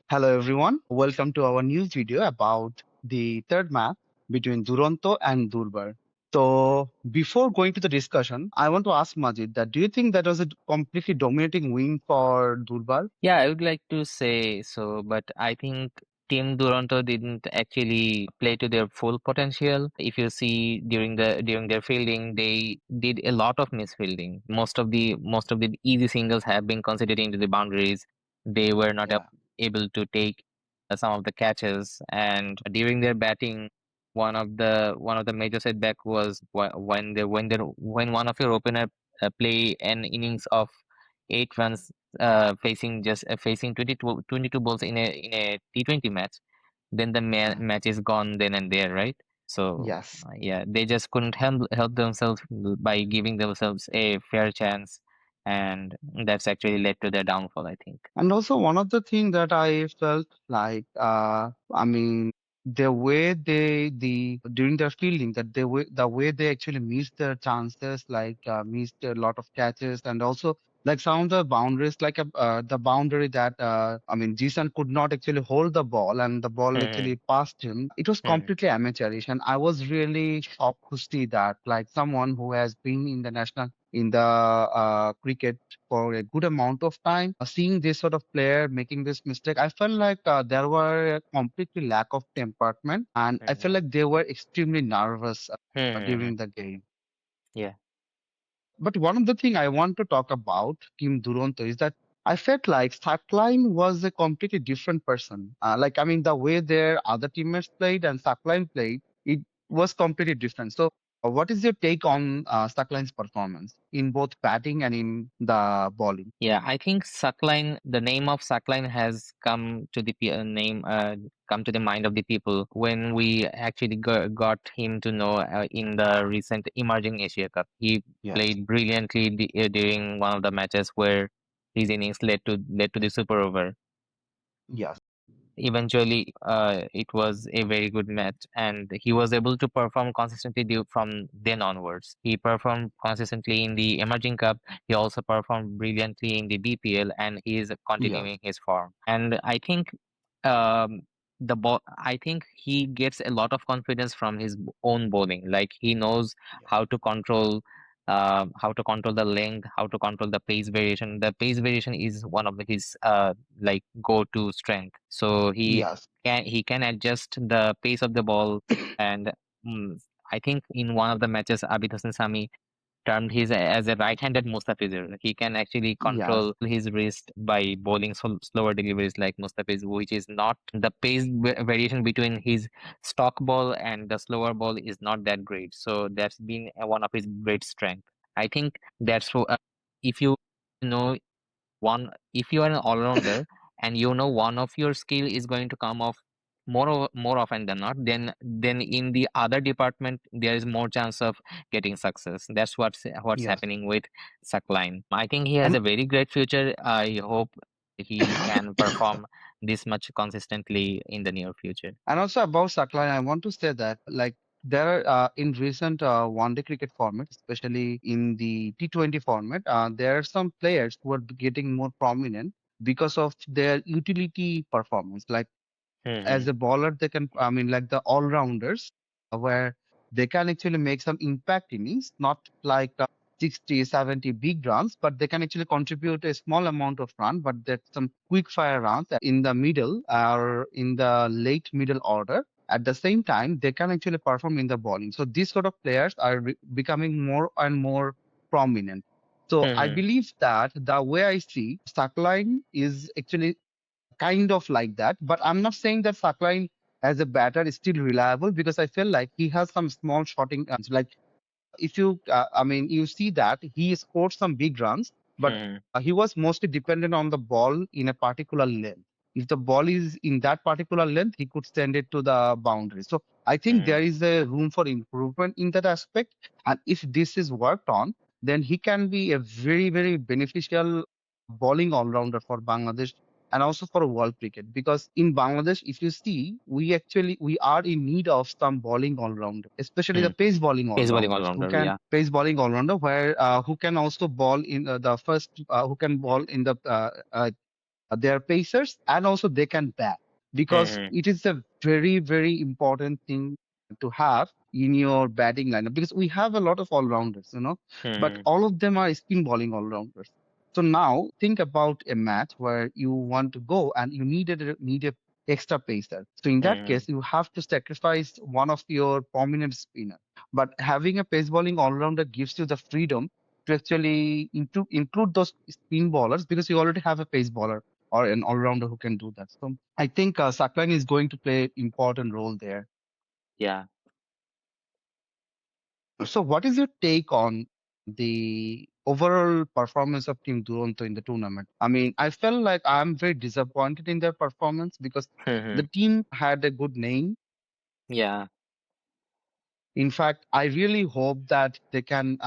Hello everyone, welcome to our news video about the third match between Duronto and Durbar. So before going to the discussion, I want to ask Majid that do you think that was a completely dominating win for Durbar? Yeah, I would like to say so, but I think Team Duronto didn't actually play to their full potential. If you see during their fielding, they did a lot of misfielding. Most of the easy singles have been considered into the boundaries. They were not Yeah. able to take some of the catches, and during their batting, one of the major setback was when one of your opener play an innings of 8 runs facing 22 balls in a T20 match, then the Yeah. match is gone then and there, right? So Yes. yeah, they just couldn't help themselves by giving themselves a fair chance, and that's actually led to their downfall, I think. And also one of the things that I felt like, the way the during their fielding, that the way they actually missed their chances, like missed a lot of catches, and also like some of the boundaries, like the boundary that Jisan could not actually hold the ball, and the ball Hmm. actually passed him. It was Hmm. completely amateurish, and I was really shocked to see that, like someone who has been in the national in the cricket for a good amount of time. Seeing this sort of player making this mistake, I felt like there were a completely lack of temperament, and I felt Hmm. like they were extremely nervous Hmm. during the game. Yeah. But one of the thing I want to talk about Kim Duronto is that I felt like Sakline was a completely different person. The way their other teammates played and Sakline played, it was completely different. So, what is your take on Sakline's performance in both batting and in the bowling? Yeah, I think Suckline, the name of Suckline has come to the mind of the people when we actually got him to know in the recent Emerging Asia Cup. He Yes. played brilliantly during one of the matches where his innings led to the super over. Yes. Eventually, it was a very good match, and he was able to perform consistently from then onwards. He performed consistently in the Emerging Cup. He also performed brilliantly in the BPL, and he is Yes. continuing his form. And I think um, I think he gets a lot of confidence from his own bowling. Like he knows Yes. how to control. How to control the length, how to control the pace variation. The pace variation is one of his like go-to strength. So Yes. he can adjust the pace of the ball, and mm, I think in one of the matches, Abid Hossein Sami termed his as a right-handed Mustafizer. He can actually Yes. control his wrist by bowling slower deliveries like Mustafiz, which is not the pace variation between his stock ball and the slower ball is not that great. So that's been one of his great strength. I think if you know if you are an all-rounder and you know one of your skill is going to come off more often than not, then in the other department there is more chance of getting success. That's what's Yes. happening with Sakline. I think he has And a very great future. I hope he can perform this much consistently in the near future. And also about Saklan, I want to say that like there are in recent one-day cricket format, especially in the T20 format, there are some players who are getting more prominent because of their utility performance. Like as Hmm. a bowler, they can, like the all-rounders, where they can actually make some impact innings, not like 60, 70 big runs, but they can actually contribute a small amount of run, but there's some quick fire runs in the middle or in the late middle order. At the same time, they can actually perform in the bowling. So these sort of players are becoming more and more prominent. So I Hmm. believe that the way I see Sakline is actually kind of like that. But I'm not saying that Sakline as a batter is still reliable because I feel like he has some small shotting. Like if you, you see that he scored some big runs, but Hmm. he was mostly dependent on the ball in a particular length. If the ball is in that particular length, he could send it to the boundary. So I think Hmm. there is a room for improvement in that aspect. And if this is worked on, then he can be a very, very beneficial bowling all-rounder for Bangladesh and also for world cricket. Because in Bangladesh, if you see, we are in need of some bowling all-rounder, especially the Hmm. pace bowling Pace bowling all-rounders who all-rounder, can yeah. pace bowling all-rounder who can also bowl in the first who can bowl in the they are pacers and also they can bat because Hmm. it is a very, very important thing to have in your batting lineup because we have a lot of all-rounders, but Hmm. all of them are spin bowling all-rounders. So now think about a match where you want to go and you need a extra pacer. So in that Hmm. case, you have to sacrifice one of your prominent spinner. But having a pace bowling all-rounder gives you the freedom to actually include those spin bowlers because you already have a pace bowler or an all-rounder who can do that. So I think Saklan is going to play important role there. Yeah. So what is your take on the overall performance of Team Duronto in the tournament? I mean, I felt like I'm very disappointed in their performance because the Hmm. team had a good name. Yeah. In fact, I really hope that they can.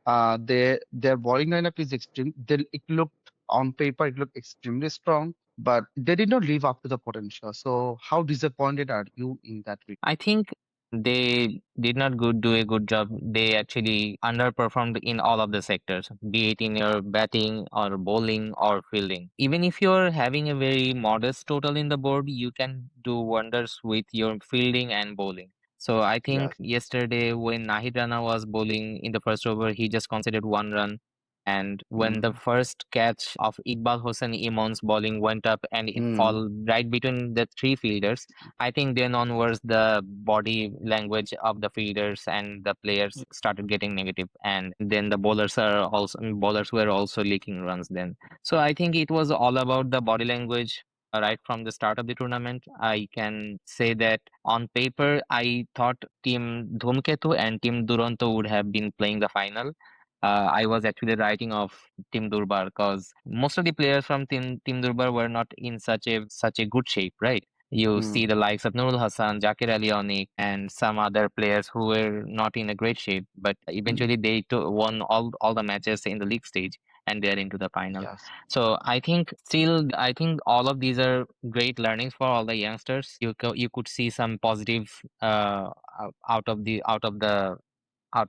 Their bowling lineup is extreme. It looked on paper, it looked extremely strong, but they did not live up to the potential. So, how disappointed are you in that regard? I think they did not do a good job. They actually underperformed in all of the sectors, be it in your batting or bowling or fielding. Even if you're having a very modest total in the board, you can do wonders with your fielding and bowling. So I think Yes. yesterday when Nahid Rana was bowling in the first over, he just conceded 1 run. And when the Mm, first catch of Iqbal Hossein Imon's bowling went up and it mm, fall right between the three fielders, I think then onwards the body language of the fielders and the players started getting negative, and then the bowlers were also leaking runs then. So I think it was all about the body language right from the start of the tournament. I can say that on paper I thought Team Dhumketu and Team Duronto would have been playing the final. I was actually writing of Team Durbar because most of the players from Team Durbar were not in such a good shape, right? You see mm, the likes of Nurul Hassan, Zakir Ali Onik, and some other players who were not in a great shape, but mm. eventually they won all the matches in the league stage and they're into the final. Yes. So I think still, I think all of these are great learnings for all the youngsters. You could see some positive out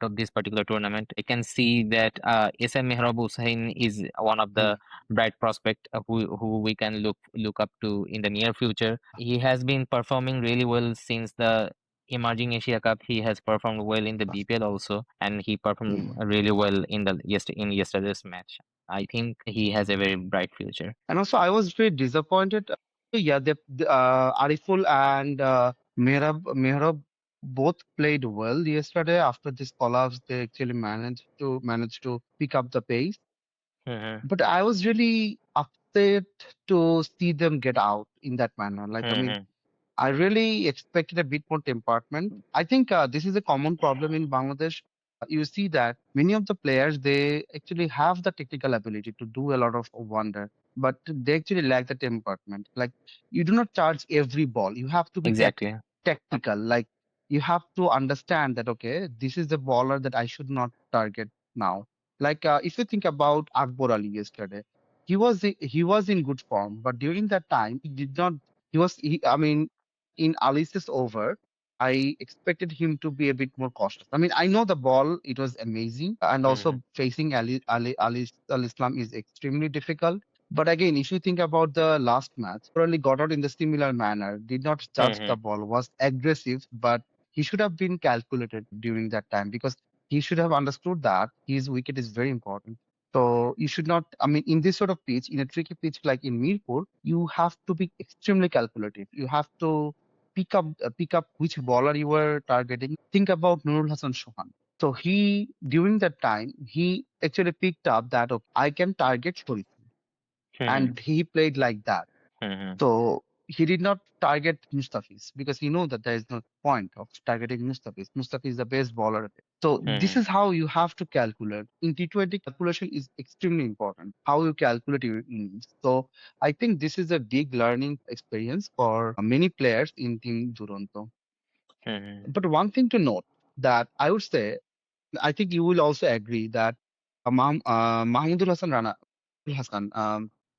of this particular tournament. I can see that SM Mehrab Hussain is one of Mm. the bright prospect who we can look up to in the near future. He has been performing really well since the Emerging Asia Cup. He has performed well in the Yes. BPL also, and he performed Mm. really well in yesterday's match. I think he has a very bright future. And also, I was very disappointed. Yeah, Ariful and Mehrab both played well yesterday. After this collapse, they actually managed to pick up the pace. Hmm. But I was really upset to see them get out in that manner. Like, I mean, Hmm. I really expected a bit more temperament. I think this is a common problem in Bangladesh. You see that many of the players they actually have the technical ability to do a lot of wonder, but they actually lack the temperament. Like you do not charge every ball. You have to be Exactly. tactical. Like you have to understand that okay, this is the bowler that I should not target now. Like if you think about Akbar Ali yesterday, he was in good form, but during that time he did not. I mean, in Alice's over, I expected him to be a bit more cautious. I mean, I know the ball, it was amazing. And Hmm. also facing Ali Al Islam is extremely difficult. But again, if you think about the last match, probably got out in the similar manner, did not judge the Hmm. ball, was aggressive, but he should have been calculated during that time because he should have understood that his wicket is very important. So you should not, I mean, in this sort of pitch, in a tricky pitch like in Mirpur, you have to be extremely calculative. You have to pick up which bowler you were targeting. Think about Nurul Hassan Shohan. So he during that time he actually picked up that okay, I can target Sharif, Hmm. and he played like that. Hmm. So he did not target Mustafiz because he know that there is no point of targeting Mustafiz. Mustafiz is the best bowler. So this Hmm. is how you have to calculate. In T20, calculation is extremely important. How you calculate your innings. So I think this is a big learning experience for many players in Team Duronto. Hmm. But one thing to note that I would say, I think you will also agree that Mahmudul Hassan Rana, Hassan,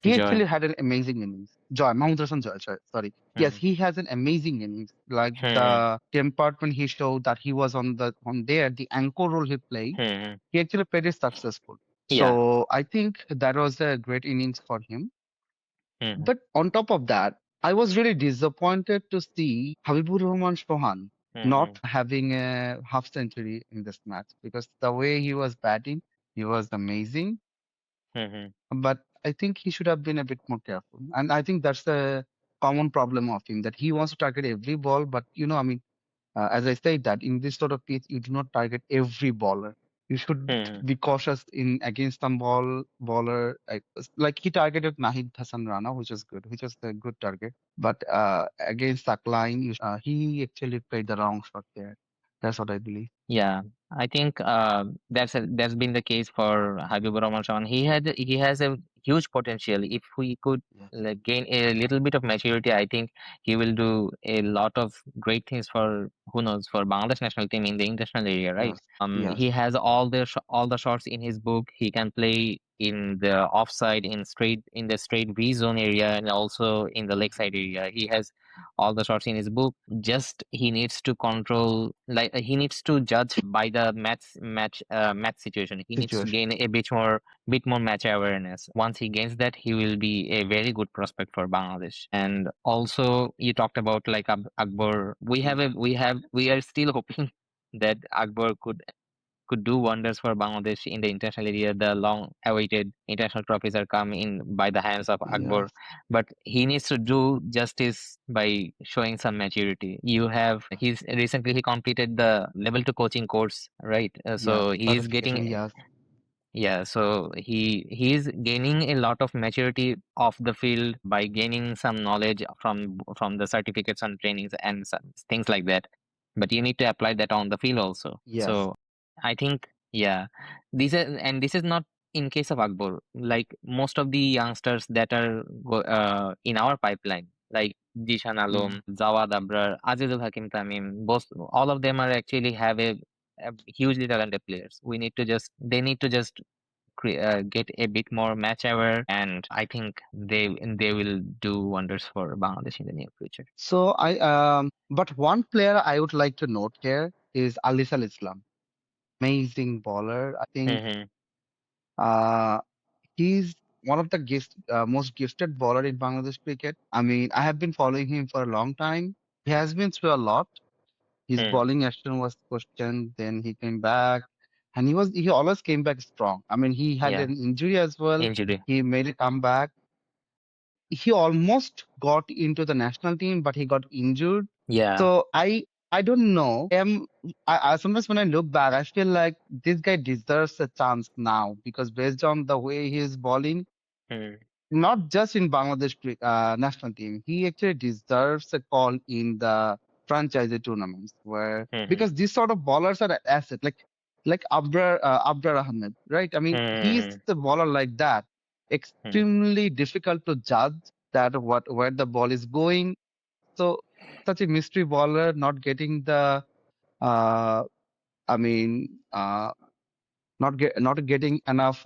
he Joy. actually had an amazing innings. Mahmud Hassan Joy, sorry. Yes, Hmm. he has an amazing innings. Like Hmm. the temperament he showed that he was on there, the anchor role he played, Hmm. he actually played it successful. Yeah. So I think that was a great innings for him. Hmm. But on top of that, I was really disappointed to see Habibur Rahman Shohan Hmm. not having a half century in this match because the way he was batting, he was amazing. Hmm. But I think he should have been a bit more careful. And I think that's the common problem of him that he wants to target every ball. But, as I said, that in this sort of pitch, you do not target every bowler. You should Hmm. be cautious in against some bowler. Like he targeted Nahid Hassan Rana, which was good, which was a good target. But against Sakline, he actually played the wrong shot there. That's what I believe. Yeah, I think that's been the case for Habibur Rahman Shawan. He has a huge potential. If we could Yes. like gain a little bit of maturity, I think he will do a lot of great things for who knows for Bangladesh national team in the international area, right? Yes. Yes. He has all the shots in his book. He can play in the offside, in the straight V zone area, and also in the leg side area. He has all the shots in his book. Just he needs to control, like he needs to judge by the match situation. He needs to Situation. gain a bit more match awareness. Once he gains that, he will be a very good prospect for Bangladesh. And also you talked about like Akbar. We are still hoping that Akbar could do wonders for Bangladesh in the international area. The long-awaited international trophies are coming in by the hands of Akbar, Yes. but he needs to do justice by showing some maturity. He's recently he completed the level 2 coaching course, right? Yes. So he is Certification. getting Yes. yeah, so he is gaining a lot of maturity off the field by gaining some knowledge from the certificates and trainings and some, things like that. But you need to apply that on the field also. Yes. So I think yeah, this is not in case of Akbar. Like most of the youngsters that are in our pipeline, like Jishan Mm. Alom, Zawad Abrar, Azizul Hakim Tamim, both all of them are actually have a hugely talented players. They need to just get a bit more match aware, and I think they will do wonders for Bangladesh in the near future. But one player I would like to note here is Alisal Islam. Amazing bowler. I think Hmm. uh, he's one of the most gifted bowler in Bangladesh cricket. I mean, I have been following him for a long time. He has been through a lot. His Hmm. bowling action was questioned, then he came back, and he always came back strong. I mean, he had Yeah, an injury as well. injury. He made a comeback. He almost got into the national team, but he got injured. Yeah. So I don't know. I sometimes when I look back, I feel like this guy deserves a chance now because based on the way he's bowling, Hmm. not just in Bangladesh national team, he actually deserves a call in the franchise tournaments where Hmm. because these sort of bowlers are an asset like Abrar Ahmed, right? I mean, he's Hmm. the bowler like that, Hmm. extremely difficult to judge that what where the ball is going. So such a mystery bowler not getting the uh, I mean not getting enough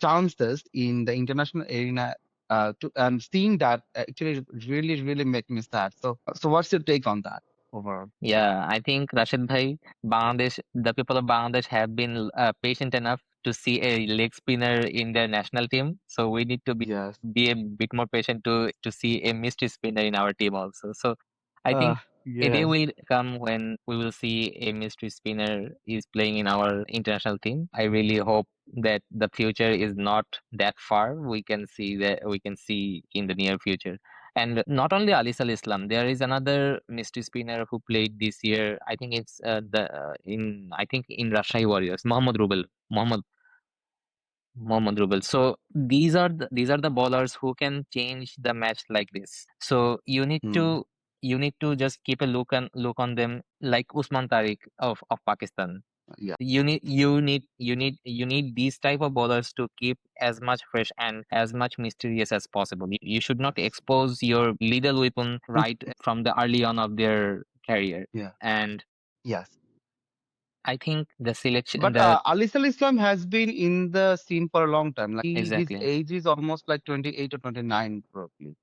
chances in the international arena and seeing that actually really make me sad. So what's your take on that overall? Yeah, I think Rashid Bhai, the people of Bangladesh have been patient enough to see a leg spinner in their national team. So we need to Yes. be a bit more patient to see a mystery spinner in our team also. So I think a day Yes. will come when we will see a mystery spinner is playing in our international team. I really hope that the future is not that far. We can see in the near future. And not only Ali Sal Islam, there is another mystery spinner who played this year. I think it's in Rajshahi Warriors, Mohammad Rubel. So these are the bowlers who can change the match like this. So Hmm. you need to just keep a look on them like Usman Tariq of Pakistan. Yeah. You need these type of bowlers to keep as much fresh and as much mysterious as possible. You should not Yes. expose your lethal weapon right from the early on of their career. Yeah. And Yes. I think the selection But the Alisal Islam has been in the scene for a long time. Like his exactly. age is almost like 28 or 29 probably.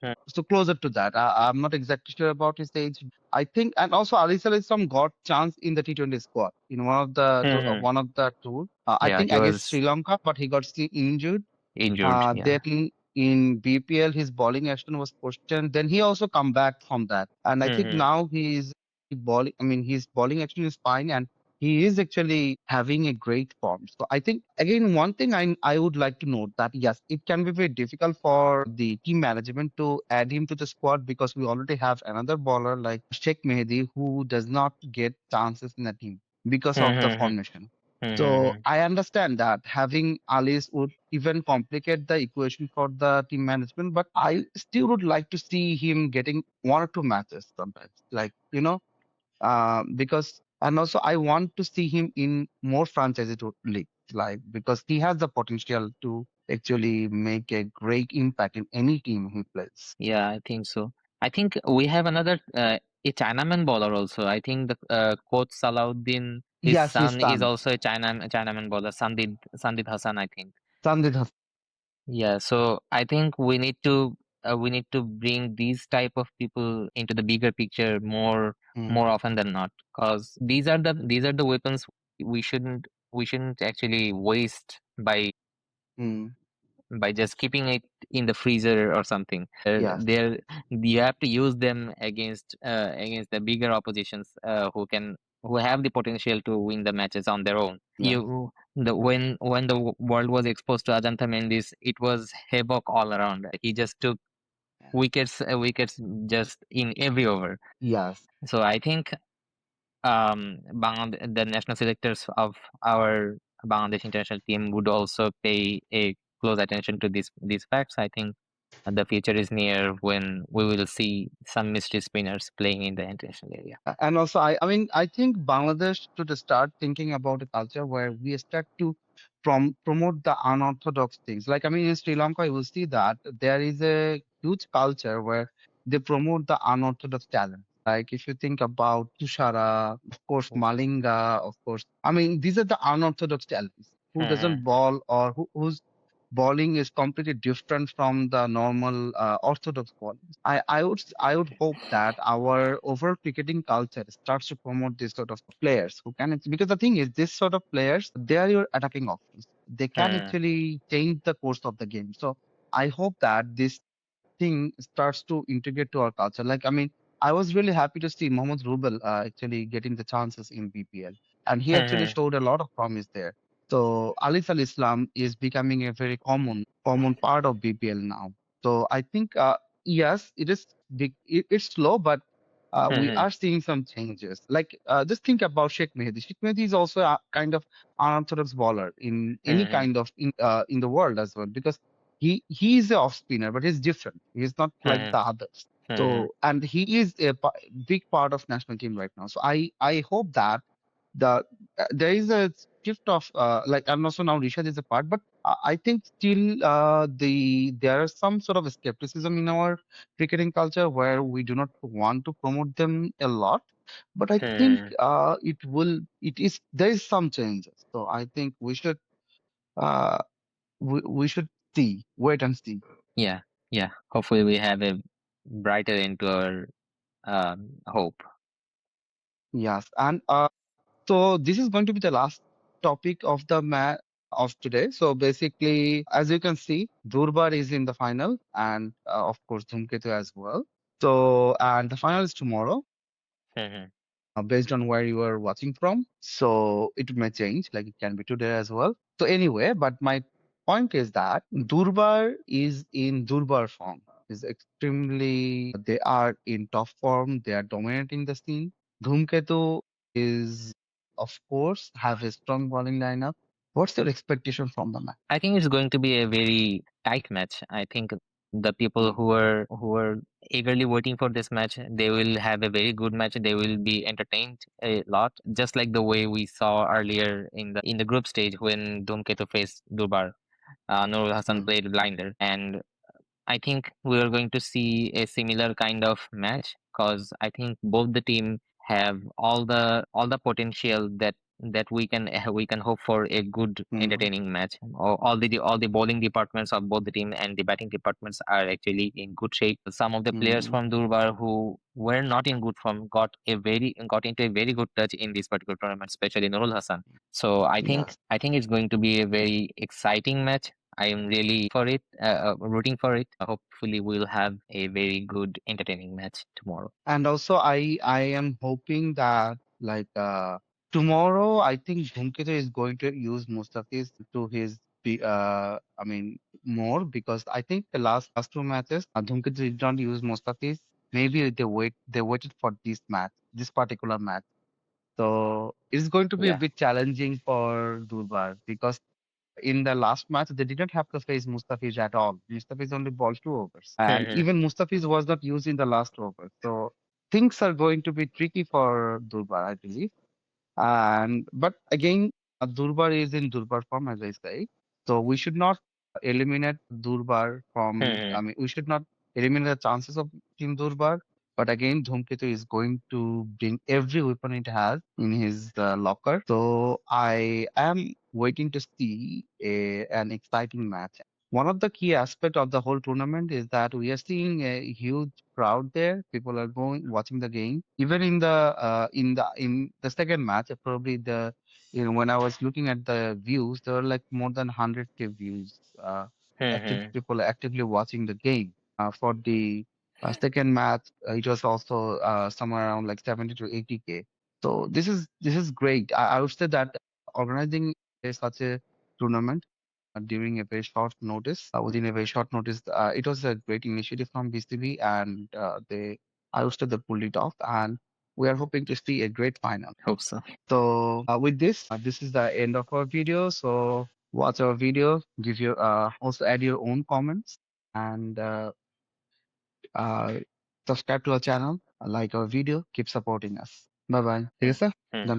Hmm. So closer to that. I'm not exactly sure about his age. I think, and also Ali Islam got chance in the T20 squad in Hmm. one of the tour. I Yeah, think he against was Sri Lanka, but he got injured. injured. Then Yeah. in BPL his bowling action was questioned. Then he also come back from that, and I think Hmm. now he's bowling. I mean, his bowling action is fine, and he is actually having a great form. So I think again one thing I would like to note that yes, it can be very difficult for the team management to add him to the squad because we already have another bowler like Sheikh Mehdi who does not get chances in the team because of the Hmm. formation. So Hmm. I understand that having Alice would even complicate the equation for the team management, but I still would like to see him getting one or two matches sometimes, like because and also I want to see him in more leagues, like because he has the potential to actually make a great impact in any team he plays. Yeah, I think so. I think we have another a Chinaman bowler also. I think the coach Salahuddin, his Yes, his son is son, also a Chinaman bowler, Sandid Hassan, I think. Sandit Hasan. Yeah, so I think we need to bring these type of people into the bigger picture more Mm, often than not, because these are the weapons we shouldn't actually waste mm, by just keeping it in the freezer or something. yes, They're You have to use them against the bigger oppositions who have the potential to win the matches on their own. yes, When the world was exposed to Ajanta Mendes, it was havoc all around. He just took wickets just in every over. yes. So I think the national selectors of our Bangladesh international team would also pay a close attention to these facts. I think the future is near when we will see some mystery spinners playing in the international area. And also, I mean, I think Bangladesh should start thinking about a culture where we start to promote the unorthodox things. Like, I mean, in Sri Lanka, you will see that there is a huge culture where they promote the unorthodox talent. Like, if you think about Tushara, of course, Malinga, of course. I mean, these are the unorthodox talents who Mhm. doesn't ball or whose bowling is completely different from the normal orthodox bowling. I would hope that our overall cricketing culture starts to promote this sort of players who can because the thing is this sort of players they are your attacking options. They can Mhm. actually change the course of the game. So I hope that this thing starts to integrate to our culture. Like, I mean, I was really happy to see Mohammad Rubel actually getting the chances in BPL, and he actually Mhm. showed a lot of promise there. So Alif Al Islam is becoming a very common part of BPL now. So I think yes, it is big. It's slow, but we Mhm. are seeing some changes. Like just think about Sheikh Mehdi. Sheikh Mehdi is also a kind of unorthodox bowler in any Mhm. kind of in the world as well because he is a off spinner, but he's different. He's not like Mhm. the others. Mhm. So and he is a big part of national team right now. So I hope that there is a shift of like and also now Rishad is a part, but I think still there are some sort of skepticism in our cricketing culture where we do not want to promote them a lot. But I think Mhm. it is there is some changes. So I think uh, we should see, wait and see. Yeah, yeah. Hopefully, we have a brighter end to our hope. Yes, and so this is going to be the last topic of the match of today. So basically, as you can see, Durbar is in the final, and of course Dhumketu as well. So and the final is tomorrow, Mhm. based on where you are watching from. So it may change, like it can be today as well. So anyway, but my point is that Durbar is in Durbar form. Is extremely. They are in top form. They are dominating the scene. Dhumketu is, of course, have a strong bowling lineup. What's your expectation from the match? I think it's going to be a very tight match. I think the people Mm, who are eagerly waiting for this match, they will have a very good match. They will be entertained a lot, just like the way we saw earlier in the group stage when Dhumketu faced Durbar. Nurul Hassan mm, played blinder, and I think we are going to see a similar kind of match because I think both the team have all the potential that we can hope for a good mm, entertaining match. All the bowling departments of both the team and the batting departments are actually in good shape. Some of the players mm. from Durbar who were not in good form got into a very good touch in this particular tournament, especially Nurul Hassan. So Yes. I think it's going to be a very exciting match. I am really rooting for it. Hopefully, we'll have a very good, entertaining match tomorrow. And also, I am hoping that tomorrow, I think Dhumketu is going to use Mustafiz to his I mean more, because I think the last two matches, Dhumketu did not use Mustafiz. Maybe they waited for this particular match. So it's going to be a Yeah. bit challenging for Durbar, because in the last match they didn't have to face Mustafiz at all. Mustafiz only bowled 2 overs, and even Mustafiz was not used in the last over. So things are going to be tricky for Durbar, I believe. And but again, Durbar is in Durbar form, as I say. So we should not eliminate Durbar from. I mean, we should not eliminate the chances of Team Durbar. But again, Dhumketu is going to bring every weapon it has in his locker. So I am waiting to see an exciting match. One of the key aspects of the whole tournament is that we are seeing a huge crowd there. People are going watching the game. Even in the second match, probably when I was looking at the views, there were like more than 100K views. People actively watching the game. For the second match, it was also somewhere around like 70 to 80K. So this is great. I would say that organizing such a tournament during a very short notice, within a very short notice. It was a great initiative from BCB, and I would say they pulled it off, and we are hoping to see a great final. Hope so. So with this is the end of our video. So watch our video, give your also add your own comments, and uh, subscribe to our channel, like our video, keep supporting us. Bye bye. Yes, sir. Done.